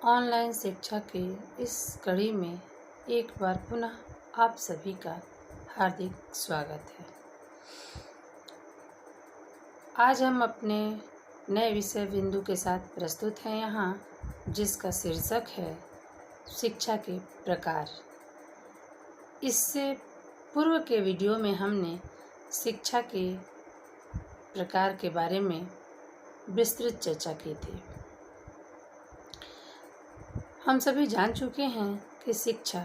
Online शिक्षा के इस कड़ी में एक बार पुनः आप सभी का हार्दिक स्वागत है। आज हम अपने नए विषय बिंदु के साथ प्रस्तुत हैं यहाँ, जिसका शीर्षक है शिक्षा के प्रकार। इससे पूर्व के वीडियो में हमने शिक्षा के प्रकार के बारे में विस्तृत चर्चा की थी। हम सभी जान चुके हैं कि शिक्षा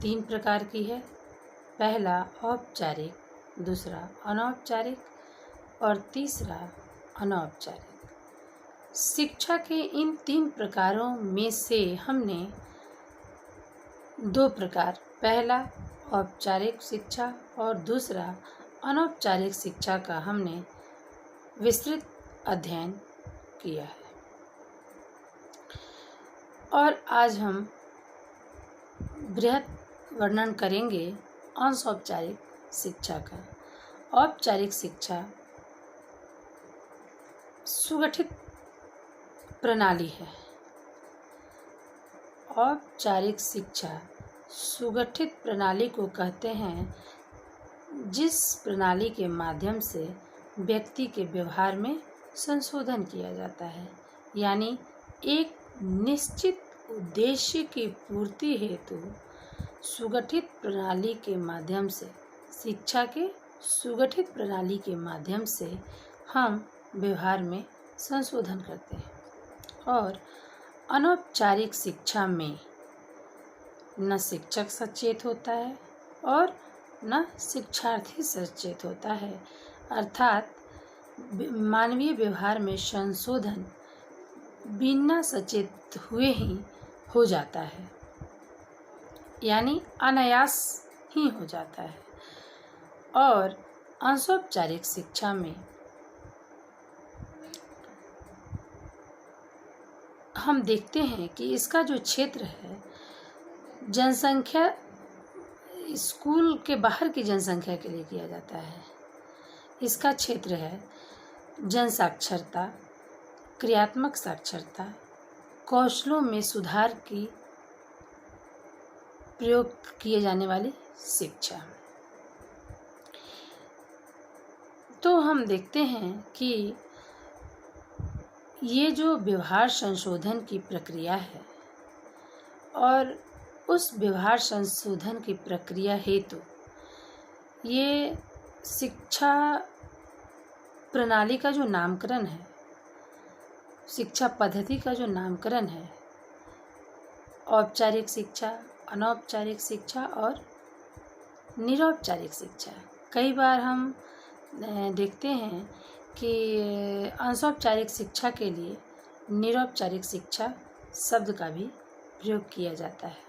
3 प्रकार की है। पहला औपचारिक, दूसरा अनौपचारिक और तीसरा अनौपचारिक। शिक्षा के इन 3 प्रकारों में से हमने 2 प्रकार, पहला औपचारिक शिक्षा और दूसरा अनौपचारिक शिक्षा का हमने विस्तृत अध्ययन किया है। और आज हम बृहद वर्णन करेंगे अनौपचारिक शिक्षा का। औपचारिक शिक्षा सुगठित प्रणाली है। औपचारिक शिक्षा सुगठित प्रणाली को कहते हैं, जिस प्रणाली के माध्यम से व्यक्ति के व्यवहार में संशोधन किया जाता है, यानी एक निश्चित उद्देश्य की पूर्ति हेतु सुगठित प्रणाली के माध्यम से, शिक्षा के सुगठित प्रणाली के माध्यम से हम व्यवहार में संशोधन करते हैं। और अनौपचारिक शिक्षा में न शिक्षक सचेत होता है और न शिक्षार्थी सचेत होता है, अर्थात मानवीय व्यवहार में संशोधन बिना सचेत हुए ही हो जाता है, यानी अनायास ही हो जाता है। और अनौपचारिक शिक्षा में हम देखते हैं कि इसका जो क्षेत्र है, जनसंख्या, स्कूल के बाहर की जनसंख्या के लिए किया जाता है। इसका क्षेत्र है जन साक्षरता, क्रियात्मक साक्षरता, कौशलों में सुधार की प्रयोग किए जाने वाली शिक्षा। तो हम देखते हैं कि ये जो व्यवहार संशोधन की प्रक्रिया है, और उस व्यवहार संशोधन की प्रक्रिया हेतु ये शिक्षा प्रणाली का जो नामकरण है, शिक्षा पद्धति का जो नामकरण है, औपचारिक शिक्षा, अनौपचारिक शिक्षा और निरौपचारिक शिक्षा। कई बार हम देखते हैं कि अनौपचारिक शिक्षा के लिए निरौपचारिक शिक्षा शब्द का भी प्रयोग किया जाता है।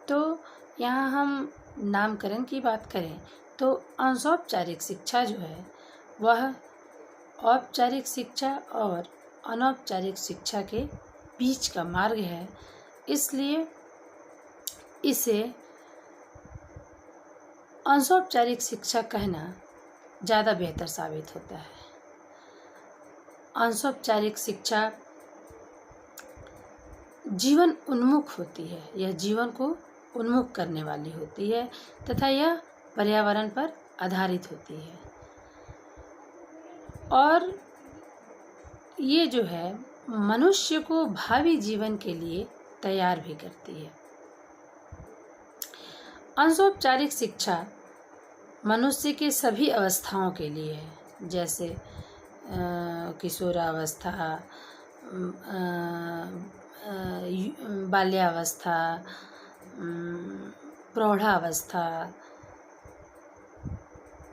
तो यहाँ हम नामकरण की बात करें तो अनौपचारिक शिक्षा जो है वह औपचारिक शिक्षा और अनौपचारिक शिक्षा के बीच का मार्ग है, इसलिए इसे अनौपचारिक शिक्षा कहना ज़्यादा बेहतर साबित होता है। अनौपचारिक शिक्षा जीवन उन्मुख होती है, यह जीवन को उन्मुख करने वाली होती है तथा यह पर्यावरण पर आधारित होती है। और ये जो है मनुष्य को भावी जीवन के लिए तैयार भी करती है। अनौपचारिक शिक्षा मनुष्य के सभी अवस्थाओं के लिए है, जैसे किशोरावस्था, बाल्यावस्था, प्रौढ़ावस्था,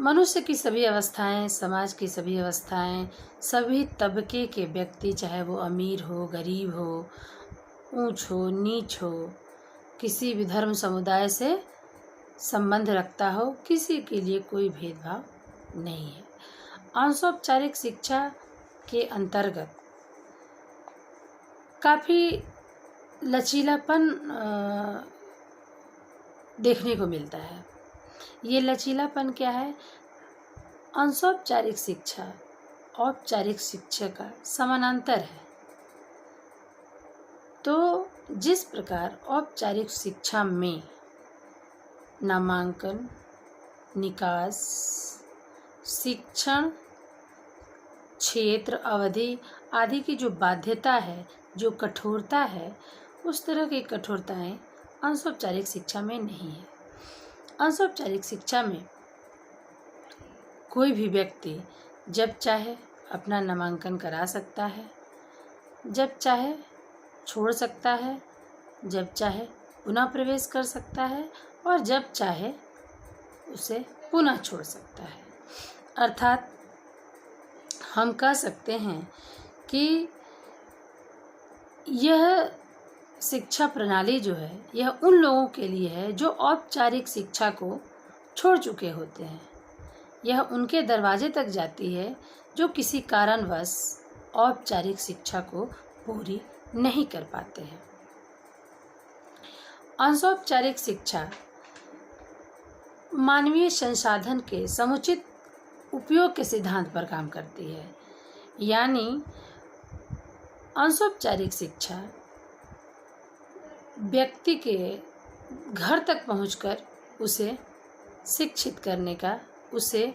मनुष्य की सभी अवस्थाएं, समाज की सभी अवस्थाएं, सभी तबके के व्यक्ति, चाहे वो अमीर हो, गरीब हो, ऊंच हो, नीच हो, किसी भी धर्म समुदाय से संबंध रखता हो, किसी के लिए कोई भेदभाव नहीं है। अनौपचारिक शिक्षा के अंतर्गत काफ़ी लचीलापन देखने को मिलता है। ये लचीलापन क्या है? अनौपचारिक शिक्षा औपचारिक शिक्षा का समानांतर है। तो जिस प्रकार औपचारिक शिक्षा में नामांकन, निकास, शिक्षण क्षेत्र, अवधि आदि की जो बाध्यता है, जो कठोरता है, उस तरह की कठोरताएं अंशौपचारिक शिक्षा में नहीं है। अंशौपचारिक शिक्षा में कोई भी व्यक्ति जब चाहे अपना नामांकन करा सकता है, जब चाहे छोड़ सकता है, जब चाहे पुनः प्रवेश कर सकता है और जब चाहे उसे पुनः छोड़ सकता है। अर्थात हम कह सकते हैं कि यह शिक्षा प्रणाली जो है, यह उन लोगों के लिए है जो औपचारिक शिक्षा को छोड़ चुके होते हैं। यह उनके दरवाजे तक जाती है जो किसी कारणवश औपचारिक शिक्षा को पूरी नहीं कर पाते हैं। अंशौपचारिक शिक्षा मानवीय संसाधन के समुचित उपयोग के सिद्धांत पर काम करती है। यानी अंशौपचारिक शिक्षा व्यक्ति के घर तक पहुंचकर उसे शिक्षित करने का, उसे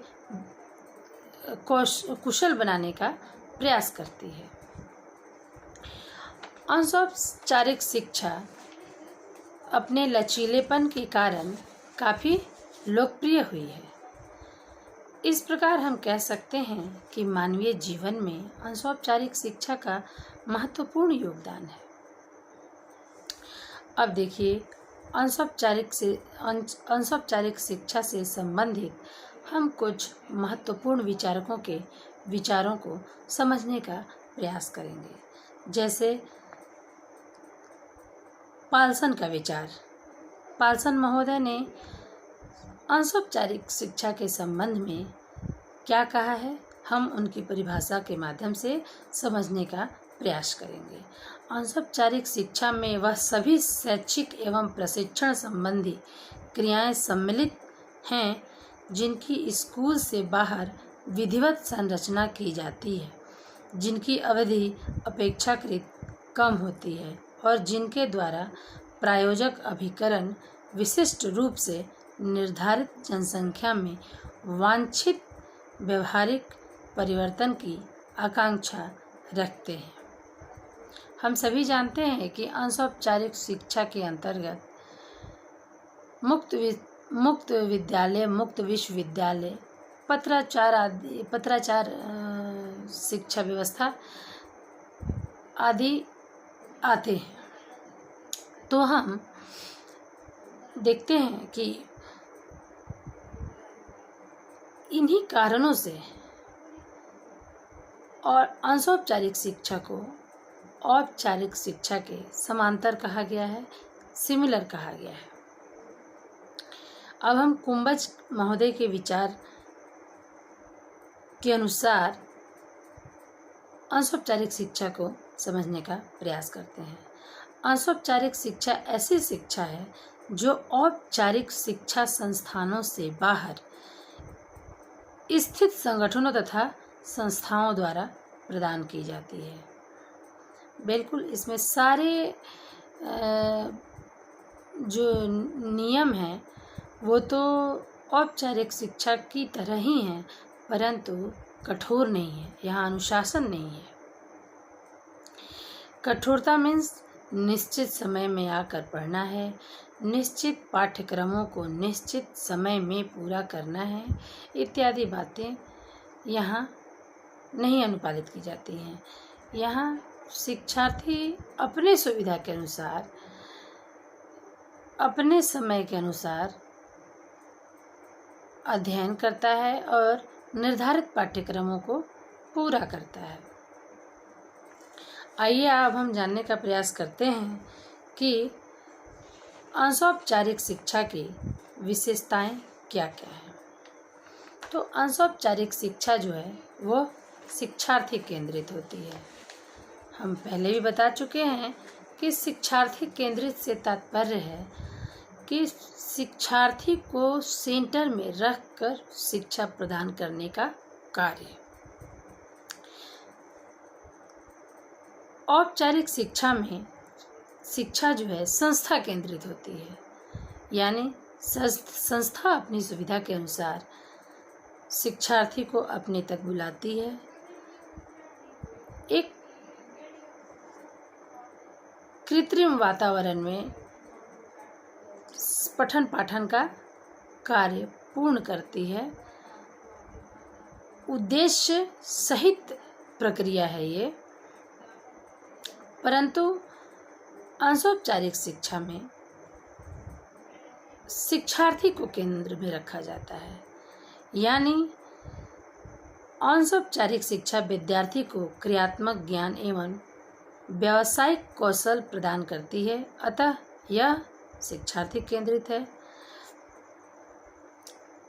कुशल बनाने का प्रयास करती है। अंशौपचारिक शिक्षा अपने लचीलेपन के कारण काफ़ी लोकप्रिय हुई है। इस प्रकार हम कह सकते हैं कि मानवीय जीवन में अंशौपचारिक शिक्षा का महत्वपूर्ण योगदान है। अब देखिए, अंशौपचारिक शिक्षा से संबंधित हम कुछ महत्वपूर्ण विचारकों के विचारों को समझने का प्रयास करेंगे। जैसे पाल्सन का विचार। पाल्सन महोदय ने अंशौपचारिक शिक्षा के संबंध में क्या कहा है, हम उनकी परिभाषा के माध्यम से समझने का प्रयास करेंगे। अंशौपचारिक शिक्षा में वह सभी शैक्षिक एवं प्रशिक्षण संबंधी क्रियाएं सम्मिलित हैं जिनकी स्कूल से बाहर विधिवत संरचना की जाती है, जिनकी अवधि अपेक्षाकृत कम होती है और जिनके द्वारा प्रायोजक अभिकरण विशिष्ट रूप से निर्धारित जनसंख्या में वांछित व्यवहारिक परिवर्तन की आकांक्षा रखते हैं। हम सभी जानते हैं कि अंशौपचारिक शिक्षा के अंतर्गत मुक्त विद्यालय, मुक्त विश्वविद्यालय, पत्राचार शिक्षा व्यवस्था आदि आते हैं। तो हम देखते हैं कि इन्हीं कारणों से और अंशौपचारिक शिक्षा को औपचारिक शिक्षा के समांतर कहा गया है, सिमिलर कहा गया है। अब हम कुंभज महोदय के विचार के अनुसार अंशौपचारिक शिक्षा को समझने का प्रयास करते हैं। अंशौपचारिक शिक्षा ऐसी शिक्षा है जो औपचारिक शिक्षा संस्थानों से बाहर स्थित संगठनों तथा संस्थाओं द्वारा प्रदान की जाती है। बिल्कुल, इसमें सारे जो नियम हैं वो तो औपचारिक शिक्षा की तरह ही हैं, परंतु कठोर नहीं है। यहाँ अनुशासन नहीं है। कठोरता मीन्स निश्चित समय में आकर पढ़ना है, निश्चित पाठ्यक्रमों को निश्चित समय में पूरा करना है, इत्यादि बातें यहाँ नहीं अनुपालित की जाती हैं। यहाँ शिक्षार्थी अपने सुविधा के अनुसार, अपने समय के अनुसार अध्ययन करता है और निर्धारित पाठ्यक्रमों को पूरा करता है। आइए अब हम जानने का प्रयास करते हैं कि अंशौपचारिक शिक्षा की विशेषताएं क्या क्या हैं। तो अंशौपचारिक शिक्षा जो है वो शिक्षार्थी केंद्रित होती है। हम पहले भी बता चुके हैं कि शिक्षार्थी केंद्रित से तात्पर्य है कि शिक्षार्थी को सेंटर में रखकर शिक्षा प्रदान करने का कार्य। औपचारिक शिक्षा में शिक्षा जो है संस्था केंद्रित होती है, यानी संस्था अपनी सुविधा के अनुसार शिक्षार्थी को अपने तक बुलाती है। एक कृत्रिम वातावरण में पठन पाठन का कार्य पूर्ण करती है। उद्देश्य सहित प्रक्रिया है ये, परंतु अंशौपचारिक शिक्षा में शिक्षार्थी को केंद्र में रखा जाता है, यानी अंशौपचारिक शिक्षा विद्यार्थी को क्रियात्मक ज्ञान एवं व्यावसायिक कौशल प्रदान करती है, अतः यह शिक्षार्थी केंद्रित है।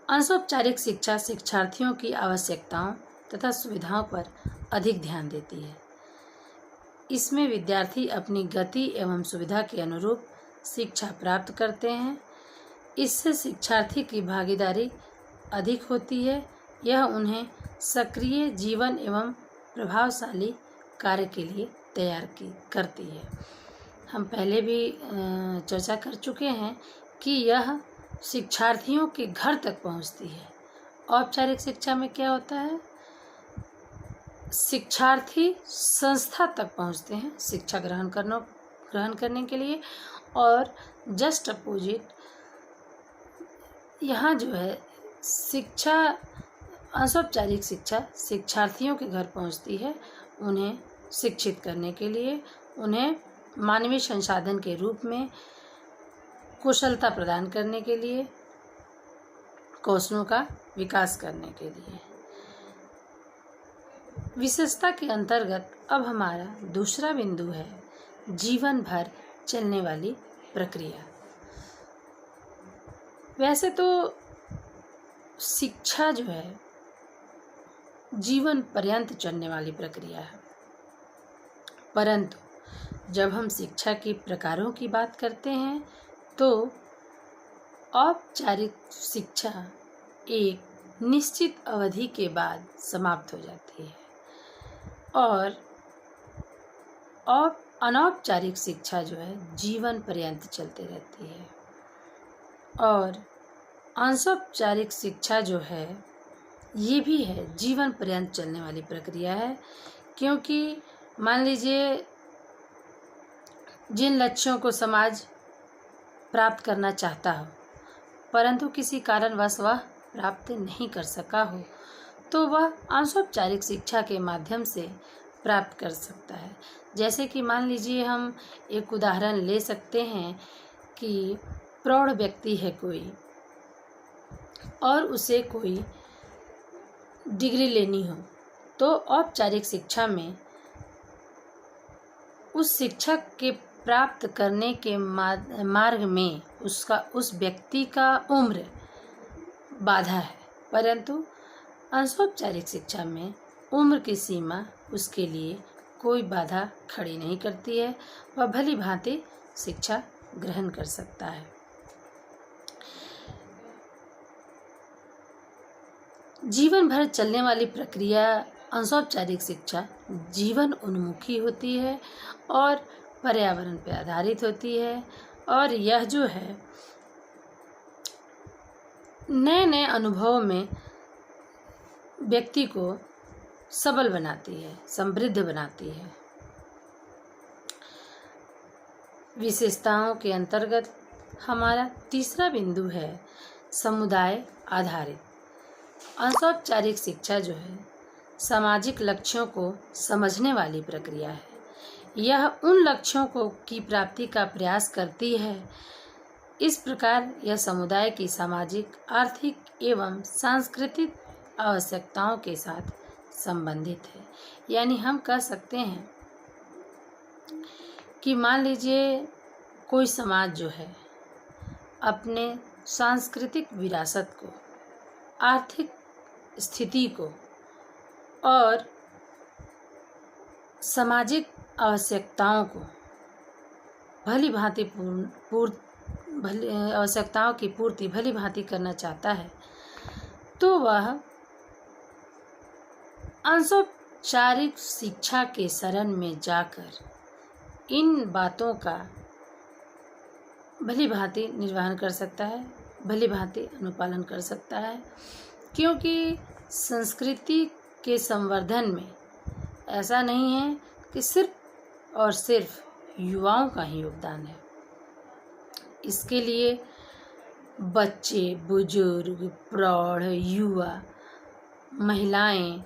अंशौपचारिक शिक्षा शिक्षार्थियों की आवश्यकताओं तथा सुविधाओं पर अधिक ध्यान देती है। इसमें विद्यार्थी अपनी गति एवं सुविधा के अनुरूप शिक्षा प्राप्त करते हैं। इससे शिक्षार्थी की भागीदारी अधिक होती है। यह उन्हें सक्रिय जीवन एवं प्रभावशाली कार्य के लिए तैयार करती है। हम पहले भी चर्चा कर चुके हैं कि यह शिक्षार्थियों के घर तक पहुंचती है। औपचारिक शिक्षा में क्या होता है, शिक्षार्थी संस्था तक पहुंचते हैं शिक्षा ग्रहण करने के लिए, और जस्ट अपोजिट यहाँ जो है शिक्षा अनौपचारिक शिक्षा शिक्षार्थियों के घर पहुंचती है, उन्हें शिक्षित करने के लिए, उन्हें मानवीय संसाधन के रूप में कुशलता प्रदान करने के लिए, कौशलों का विकास करने के लिए। विशेषता के अंतर्गत अब हमारा दूसरा बिंदु है जीवन भर चलने वाली प्रक्रिया। वैसे तो शिक्षा जो है जीवन पर्यंत चलने वाली प्रक्रिया है, परंतु जब हम शिक्षा के प्रकारों की बात करते हैं तो औपचारिक शिक्षा एक निश्चित अवधि के बाद समाप्त हो जाती है और अनौपचारिक शिक्षा जो है जीवन पर्यंत चलती रहती है। और अंशौपचारिक शिक्षा जो है ये भी है जीवन पर्यंत चलने वाली प्रक्रिया है, क्योंकि मान लीजिए जिन लक्ष्यों को समाज प्राप्त करना चाहता हो परंतु किसी कारणवश वह प्राप्त नहीं कर सका हो, तो वह अंशौपचारिक शिक्षा के माध्यम से प्राप्त कर सकता है। जैसे कि मान लीजिए हम एक उदाहरण ले सकते हैं कि प्रौढ़ व्यक्ति है कोई और उसे कोई डिग्री लेनी हो, तो औपचारिक शिक्षा में उस शिक्षक के प्राप्त करने के मार्ग में उस व्यक्ति का उम्र बाधा है, परंतु अंशौपचारिक शिक्षा में उम्र की सीमा उसके लिए कोई बाधा खड़ी नहीं करती है, वह भली भांति शिक्षा ग्रहण कर सकता है। जीवन भर चलने वाली प्रक्रिया अंशौपचारिक शिक्षा जीवन उन्मुखी होती है और पर्यावरण पर आधारित होती है, और यह जो है नए नए अनुभवों में व्यक्ति को सबल बनाती है, समृद्ध बनाती है। विशेषताओं के अंतर्गत हमारा तीसरा बिंदु है समुदाय आधारित। अंशौपचारिक शिक्षा जो है सामाजिक लक्ष्यों को समझने वाली प्रक्रिया है। यह उन लक्ष्यों की प्राप्ति का प्रयास करती है। इस प्रकार यह समुदाय की सामाजिक, आर्थिक एवं सांस्कृतिक आवश्यकताओं के साथ संबंधित है। यानी हम कह सकते हैं कि मान लीजिए कोई समाज जो है अपने सांस्कृतिक विरासत को, आर्थिक स्थिति को और सामाजिक आवश्यकताओं को भली भांति आवश्यकताओं की पूर्ति भली भांति करना चाहता है, तो वह अंशौपचारिक शिक्षा के शरण में जाकर इन बातों का भली भांति निर्वहन कर सकता है, भली भांति अनुपालन कर सकता है, क्योंकि संस्कृति के संवर्धन में ऐसा नहीं है कि सिर्फ और सिर्फ युवाओं का ही योगदान है। इसके लिए बच्चे, बुजुर्ग, प्रौढ़, युवा, महिलाएं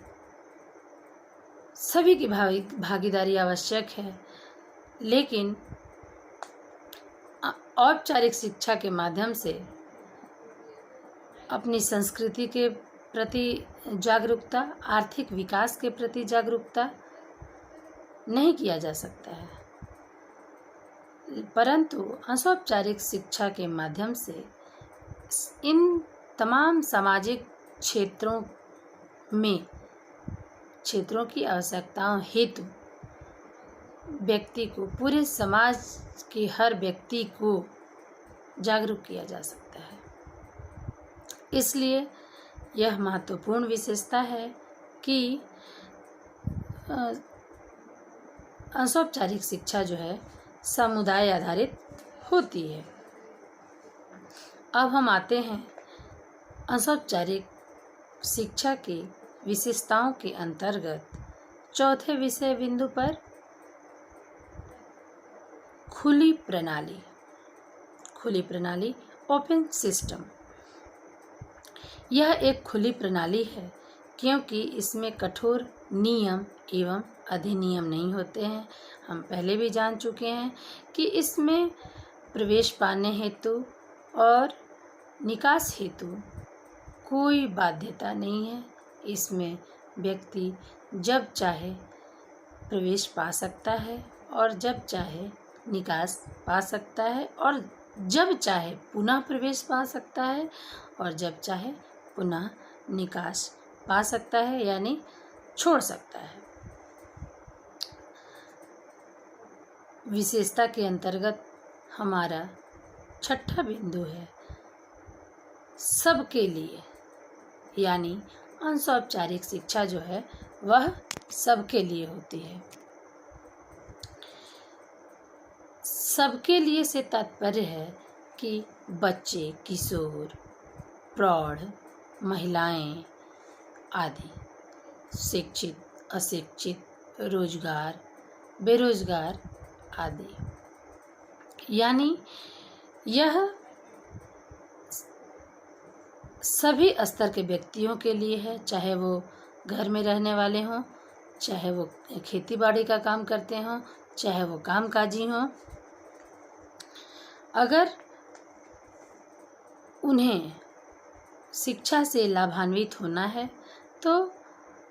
सभी की भागीदारी आवश्यक है। लेकिन औपचारिक शिक्षा के माध्यम से अपनी संस्कृति के प्रति जागरूकता, आर्थिक विकास के प्रति जागरूकता नहीं किया जा सकता है, परंतु अनौपचारिक शिक्षा के माध्यम से इन तमाम सामाजिक क्षेत्रों की आवश्यकताओं हेतु व्यक्ति को, पूरे समाज के हर व्यक्ति को जागरूक किया जा सकता है। इसलिए यह महत्वपूर्ण विशेषता है कि अनौपचारिक शिक्षा जो है समुदाय आधारित होती है। अब हम आते हैं अनौपचारिक शिक्षा की विशेषताओं के अंतर्गत चौथे विषय बिंदु पर, खुली प्रणाली, ओपन सिस्टम। यह एक खुली प्रणाली है क्योंकि इसमें कठोर नियम एवं अधिनियम नहीं होते हैं। हम पहले भी जान चुके हैं कि इसमें प्रवेश पाने हेतु और निकास हेतु कोई बाध्यता नहीं है। इसमें व्यक्ति जब चाहे प्रवेश पा सकता है और जब चाहे निकास पा सकता है, और जब चाहे पुनः प्रवेश पा सकता है और जब चाहे पुनः निकास पा सकता है, यानी छोड़ सकता है। विशेषता के अंतर्गत हमारा छठा बिंदु है सबके लिए, यानी अनौपचारिक शिक्षा जो है वह सबके लिए होती है। सबके लिए से तात्पर्य है कि बच्चे, किशोर, प्रौढ़, महिलाएं आदि, शिक्षित, अशिक्षित, रोजगार, बेरोजगार आदि, यानी यह सभी स्तर के व्यक्तियों के लिए है, चाहे वो घर में रहने वाले हों, चाहे वो खेती बाड़ी का काम करते हों, चाहे वो कामकाजी हों। अगर उन्हें शिक्षा से लाभान्वित होना है तो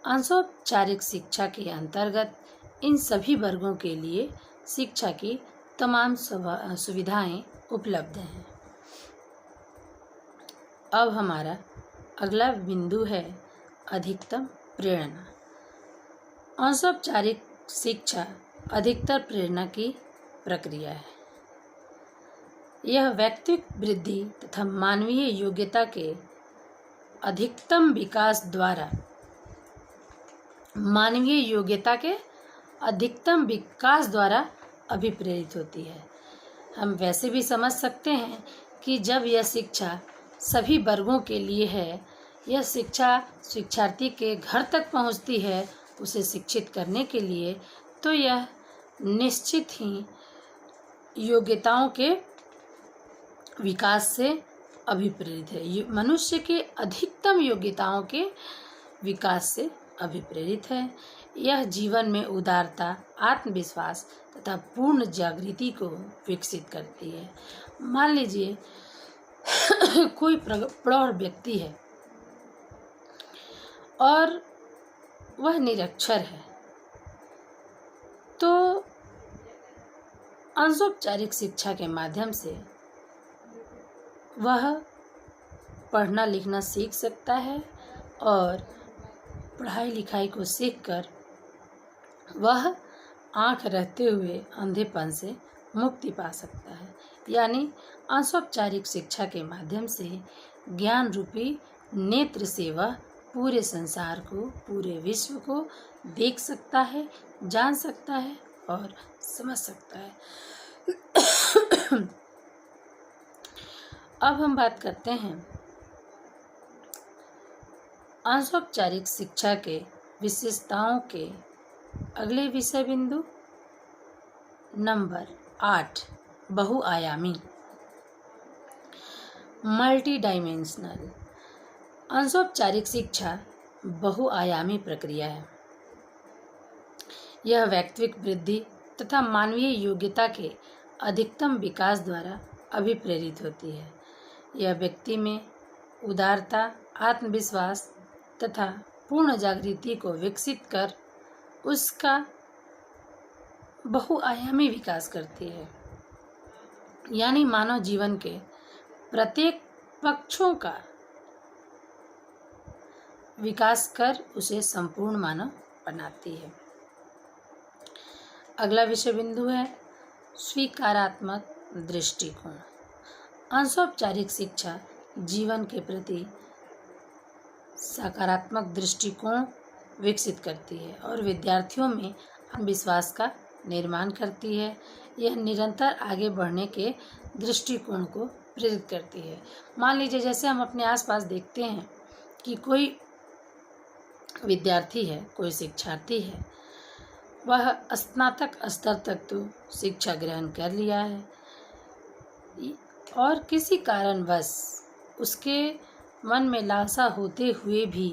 अनौपचारिक शिक्षा के अंतर्गत इन सभी वर्गों के लिए शिक्षा की तमाम सुविधाएं उपलब्ध हैं। अब हमारा अगला बिंदु है अधिकतम प्रेरणा। अनौपचारिक शिक्षा अधिकतर प्रेरणा की प्रक्रिया है। यह व्यक्तित्व वृद्धि तथा मानवीय योग्यता के अधिकतम विकास द्वारा अभिप्रेरित होती है। हम वैसे भी समझ सकते हैं कि जब यह शिक्षा सभी वर्गों के लिए है, यह शिक्षा शिक्षार्थी के घर तक पहुंचती है उसे शिक्षित करने के लिए, तो यह निश्चित ही योग्यताओं के विकास से अभिप्रेरित है। मनुष्य के अधिकतम योग्यताओं के विकास से अभिप्रेरित है। यह जीवन में उदारता, आत्मविश्वास तथा पूर्ण जागृति को विकसित करती है। मान लीजिए कोई प्रौढ़ व्यक्ति है और वह निरक्षर है, तो अनौपचारिक शिक्षा के माध्यम से वह पढ़ना लिखना सीख सकता है और पढ़ाई लिखाई को सीखकर वह आँख रहते हुए अंधेपन से मुक्ति पा सकता है। यानी अनौपचारिक शिक्षा के माध्यम से ज्ञान रूपी नेत्र से वह पूरे संसार को, पूरे विश्व को देख सकता है, जान सकता है और समझ सकता है। अब हम बात करते हैं अनौपचारिक शिक्षा के विशेषताओं के अगले विषय बिंदु नंबर 8, बहुआयामी, मल्टी डायमेंशनल। अनौपचारिक शिक्षा बहुआयामी प्रक्रिया है। यह व्यक्तित्व वृद्धि तथा मानवीय योग्यता के अधिकतम विकास द्वारा अभिप्रेरित होती है। यह व्यक्ति में उदारता, आत्मविश्वास तथा पूर्ण जागृति को विकसित कर उसका बहुआयामी विकास करती है, यानी मानव जीवन के प्रत्येक पक्षों का विकास कर उसे संपूर्ण मानव बनाती है। अगला विषय बिंदु है स्वीकारात्मक दृष्टिकोण। अनौपचारिक शिक्षा जीवन के प्रति सकारात्मक दृष्टिकोण विकसित करती है और विद्यार्थियों में आत्मविश्वास का निर्माण करती है। यह निरंतर आगे बढ़ने के दृष्टिकोण को प्रेरित करती है। मान लीजिए जैसे हम अपने आसपास देखते हैं कि कोई विद्यार्थी है, कोई शिक्षार्थी है, वह स्नातक स्तर तक तो शिक्षा ग्रहण कर लिया है और किसी कारणवश उसके मन में लालसा होते हुए भी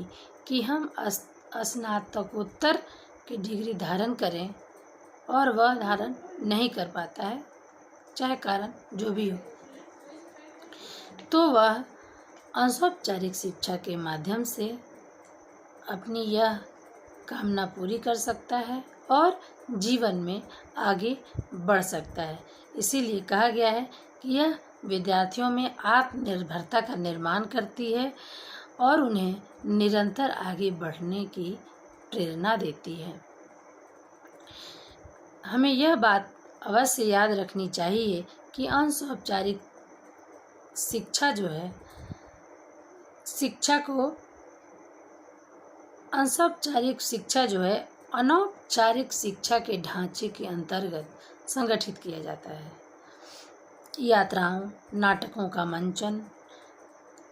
कि हम स्नातकोत्तर की डिग्री धारण करें और वह धारण नहीं कर पाता है, चाहे कारण जो भी हो, तो वह अनौपचारिक शिक्षा के माध्यम से अपनी यह कामना पूरी कर सकता है और जीवन में आगे बढ़ सकता है। इसीलिए कहा गया है कि यह विद्यार्थियों में आत्मनिर्भरता का निर्माण करती है और उन्हें निरंतर आगे बढ़ने की प्रेरणा देती है। हमें यह बात अवश्य याद रखनी चाहिए कि अनौपचारिक शिक्षा जो है, अनौपचारिक शिक्षा के ढांचे के अंतर्गत संगठित किया जाता है। यात्राओं, नाटकों का मंचन,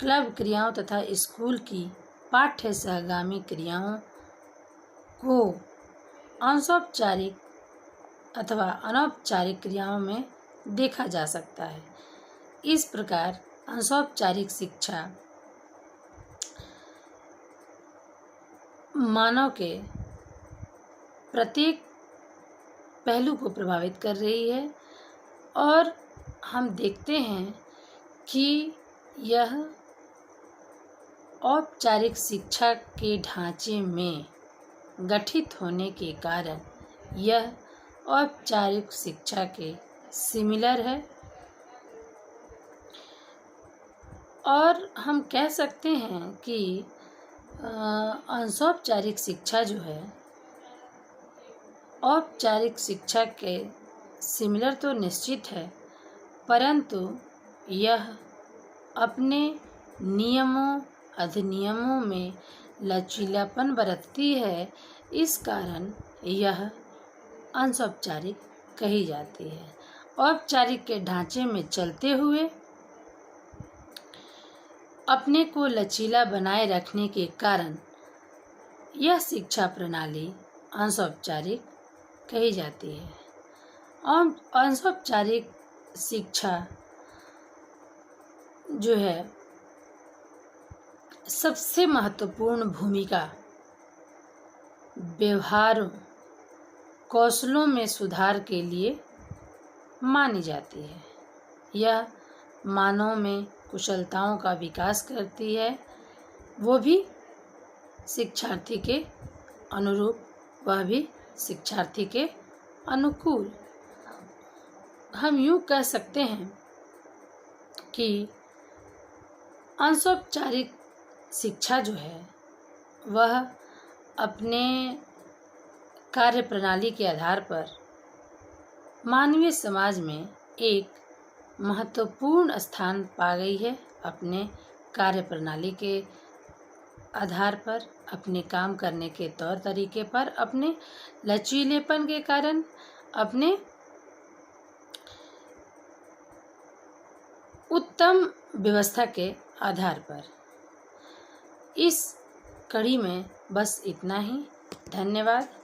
क्लब क्रियाओं तथा स्कूल की पाठ्य सहगामी क्रियाओं को अनौपचारिक अथवा अनौपचारिक क्रियाओं में देखा जा सकता है। इस प्रकार अनौपचारिक शिक्षा मानव के प्रत्येक पहलू को प्रभावित कर रही है और हम देखते हैं कि यह औपचारिक शिक्षा के ढांचे में गठित होने के कारण यह औपचारिक शिक्षा के सिमिलर है और हम कह सकते हैं कि अनौपचारिक शिक्षा जो है औपचारिक शिक्षा के सिमिलर तो निश्चित है, परंतु यह अपने नियमों अधिनियमों में लचीलापन बरतती है। इस कारण यह अनौपचारिक कही जाती है। औपचारिक के ढांचे में चलते हुए अपने को लचीला बनाए रखने के कारण यह शिक्षा प्रणाली अनौपचारिक कही जाती है। अनौपचारिक शिक्षा जो है सबसे महत्वपूर्ण भूमिका व्यवहार कौशलों में सुधार के लिए मानी जाती है। यह मानव में कुशलताओं का विकास करती है, वो भी शिक्षार्थी के अनुरूप, वह भी शिक्षार्थी के अनुकूल। हम यूँ कह सकते हैं कि अनौपचारिक शिक्षा जो है वह अपने कार्य प्रणाली के आधार पर मानवीय समाज में एक महत्वपूर्ण स्थान पा गई है। अपने कार्य प्रणाली के आधार पर, अपने काम करने के तौर तरीके पर, अपने लचीलेपन के कारण, अपने उत्तम व्यवस्था के आधार पर। इस कड़ी में बस इतना ही। धन्यवाद।